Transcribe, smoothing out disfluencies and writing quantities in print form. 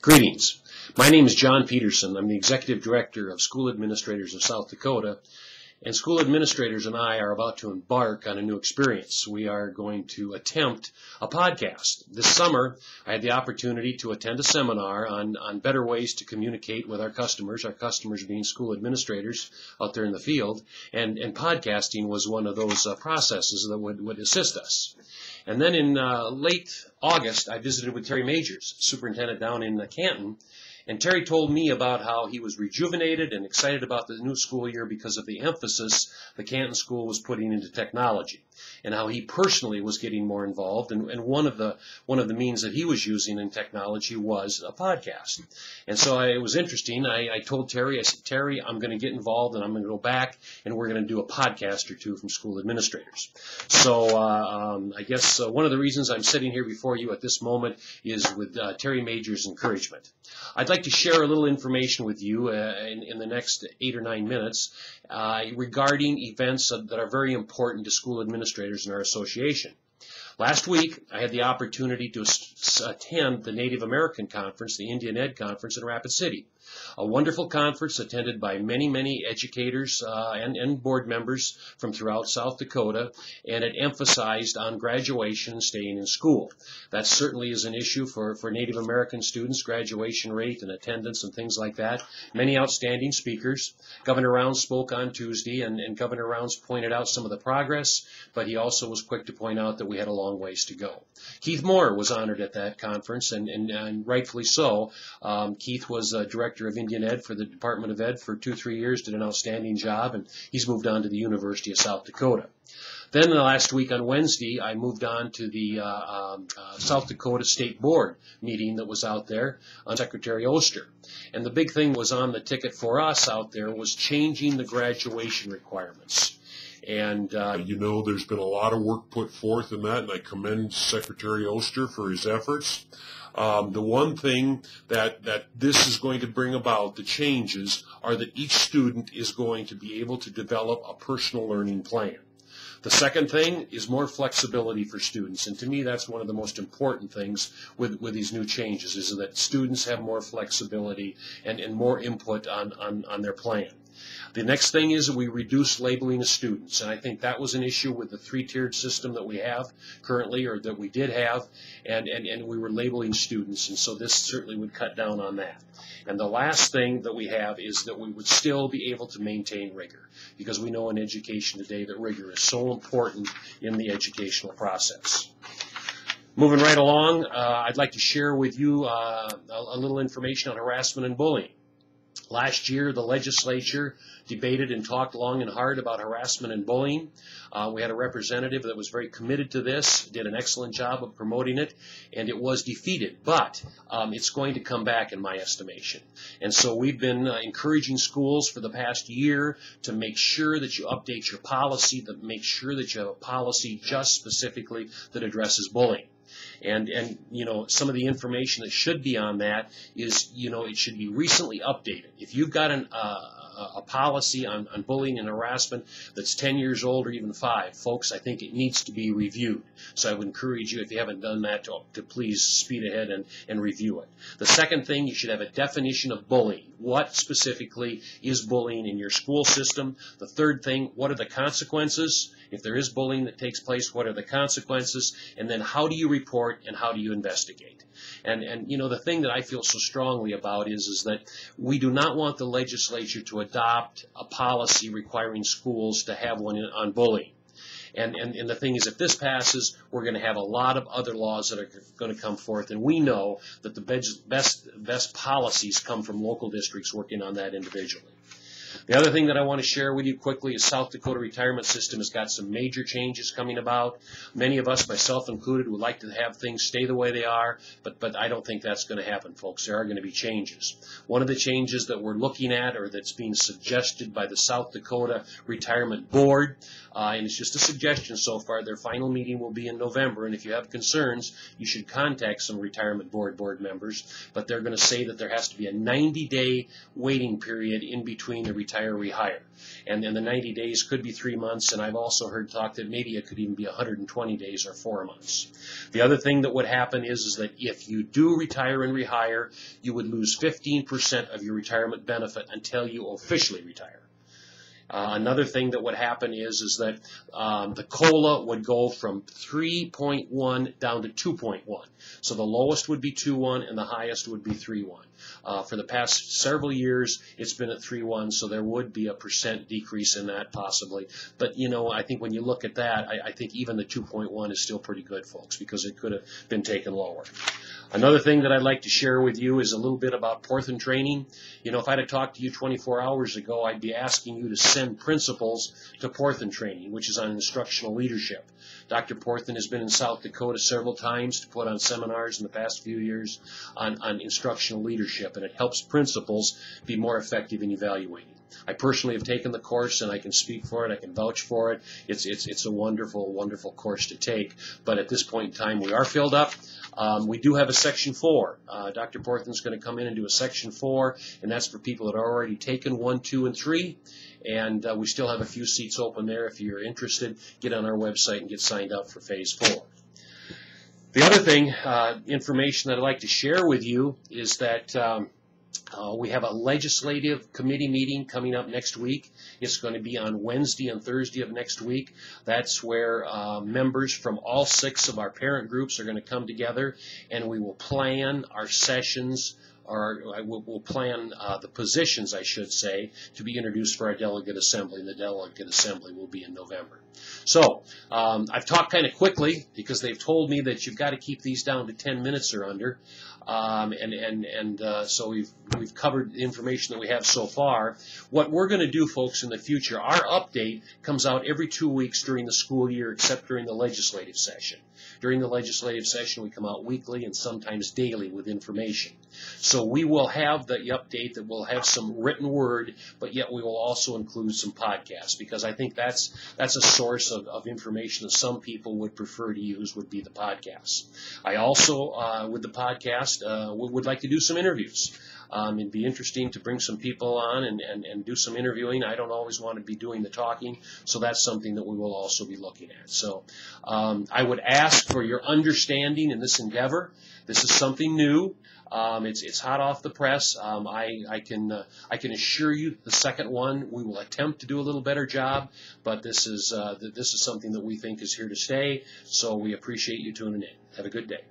Greetings. My name is John Peterson. I'm the Executive Director of School Administrators of South Dakota, and school administrators and I are about to embark on a new experience. We are going to attempt a podcast. This summer, I had the opportunity to attend a seminar on better ways to communicate with our customers being school administrators out there in the field, and podcasting was one of those processes that would assist us. And then in late August, I visited with Terry Majors, superintendent down in Canton, and Terry told me about how he was rejuvenated and excited about the new school year because of the emphasis the Canton School was putting into technology, and how he personally was getting more involved. And one of the means that he was using in technology was a podcast. And so it was interesting. I told Terry, I said, Terry, I'm going to get involved, and I'm going to go back, and we're going to do a podcast or two from school administrators. So I guess one of the reasons I'm sitting here before you at this moment is with Terry Majors' encouragement. I'd like to share a little information with you in the next 8 or 9 minutes regarding events that are very important to school administrators in our association. Last week, I had the opportunity to attend the Native American Conference, the Indian Ed Conference in Rapid City. A wonderful conference attended by many educators and board members from throughout South Dakota, and it emphasized on graduation and staying in school. That certainly is an issue for Native American students, graduation rate and attendance and things like that. Many outstanding speakers. Governor Rounds spoke on Tuesday, and Governor Rounds pointed out some of the progress, but he also was quick to point out that we had a long ways to go. Keith Moore was honored at that conference, and rightfully so. Keith was Director of Indian Ed for the Department of Ed for 2-3 years, did an outstanding job, and he's moved on to the University of South Dakota. Then last week on Wednesday, I moved on to the South Dakota State Board meeting that was out there on Secretary Oster. And the big thing was on the ticket for us out there was changing the graduation requirements. And you know, there's been a lot of work put forth in that, and I commend Secretary Oster for his efforts. The one thing that this is going to bring about, the changes, are that each student is going to be able to develop a personal learning plan. The second thing is more flexibility for students, and to me that's one of the most important things with these new changes, is that students have more flexibility and more input on their plan. The next thing is that we reduce labeling of students, and I think that was an issue with the 3-tiered system that we have currently, or that we did have, and we were labeling students, and so this certainly would cut down on that. And the last thing that we have is that we would still be able to maintain rigor, because we know in education today that rigor is so important in the educational process. Moving right along, I'd like to share with you a little information on harassment and bullying. Last year, the legislature debated and talked long and hard about harassment and bullying. We had a representative that was very committed to this, did an excellent job of promoting it, and it was defeated. But it's going to come back in my estimation. And so we've been encouraging schools for the past year to make sure that you update your policy, that make sure that you have a policy just specifically that addresses bullying. And you know, some of the information that should be on that is, you know, it should be recently updated. If you've got a policy on bullying and harassment that's 10 years old or even 5, folks, I think it needs to be reviewed. So I would encourage you, if you haven't done that, to please speed ahead and review it. The second thing, you should have a definition of bullying. What specifically is bullying in your school system? The third thing, what are the consequences? If there is bullying that takes place, what are the consequences? And then how do you report and how do you investigate? And you know, the thing that I feel so strongly about is that we do not want the legislature to adopt a policy requiring schools to have one on bullying. And the thing is, if this passes, we're going to have a lot of other laws that are going to come forth, and we know that the best policies come from local districts working on that individually. The other thing that I want to share with you quickly is South Dakota retirement system has got some major changes coming about. Many of us, myself included, would like to have things stay the way they are, but I don't think that's going to happen, folks. There are going to be changes. One of the changes that we're looking at, or that's being suggested by the South Dakota Retirement Board, and it's just a suggestion so far, their final meeting will be in November, and if you have concerns, you should contact some retirement board members, but they're going to say that there has to be a 90-day waiting period in between the retire, rehire. And then the 90 days could be 3 months, and I've also heard talk that maybe it could even be 120 days or 4 months. The other thing that would happen is that if you do retire and rehire, you would lose 15% of your retirement benefit until you officially retire. Another thing that would happen is that the COLA would go from 3.1 down to 2.1. So the lowest would be 2.1 and the highest would be 3.1. For the past several years, it's been at 3.1, so there would be a % decrease in that possibly. But, you know, I think when you look at that, I think even the 2.1 is still pretty good, folks, because it could have been taken lower. Another thing that I'd like to share with you is a little bit about Porthan training. You know, if I'd have talked to you 24 hours ago, I'd be asking you to send principals to Porthan training, which is on instructional leadership. Dr. Porthan has been in South Dakota several times to put on seminars in the past few years on instructional leadership, and it helps principals be more effective in evaluating. I personally have taken the course, and I can speak for it. I can vouch for it. It's a wonderful, wonderful course to take. But at this point in time, we are filled up. We do have a Section 4. Dr. Porthan's going to come in and do a Section 4, and that's for people that are already taken 1, 2, and 3. And we still have a few seats open there. If you're interested, get on our website and get signed up for Phase 4. The other thing, information that I'd like to share with you is that we have a legislative committee meeting coming up next week. It's going to be on Wednesday and Thursday of next week. That's where members from all 6 of our parent groups are going to come together, and we will plan our sessions, or we'll plan the positions, I should say, to be introduced for our delegate assembly, and the delegate assembly will be in November. So I've talked kind of quickly because they've told me that you've got to keep these down to 10 minutes or under. So we've covered the information that we have so far. What we're going to do, folks, in the future, our update comes out every 2 weeks during the school year, except during the legislative session. During the legislative session, we come out weekly and sometimes daily with information. So we will have the update that will have some written word, but yet we will also include some podcasts, because I think that's a source of information that some people would prefer to use, would be the podcasts. I also, with the podcast, would like to do some interviews. It'd be interesting to bring some people on and do some interviewing. I don't always want to be doing the talking, so that's something that we will also be looking at. So I would ask for your understanding in this endeavor. This is something new. It's hot off the press. I can assure you the second one we will attempt to do a little better job, but this is something that we think is here to stay. So we appreciate you tuning in. Have a good day.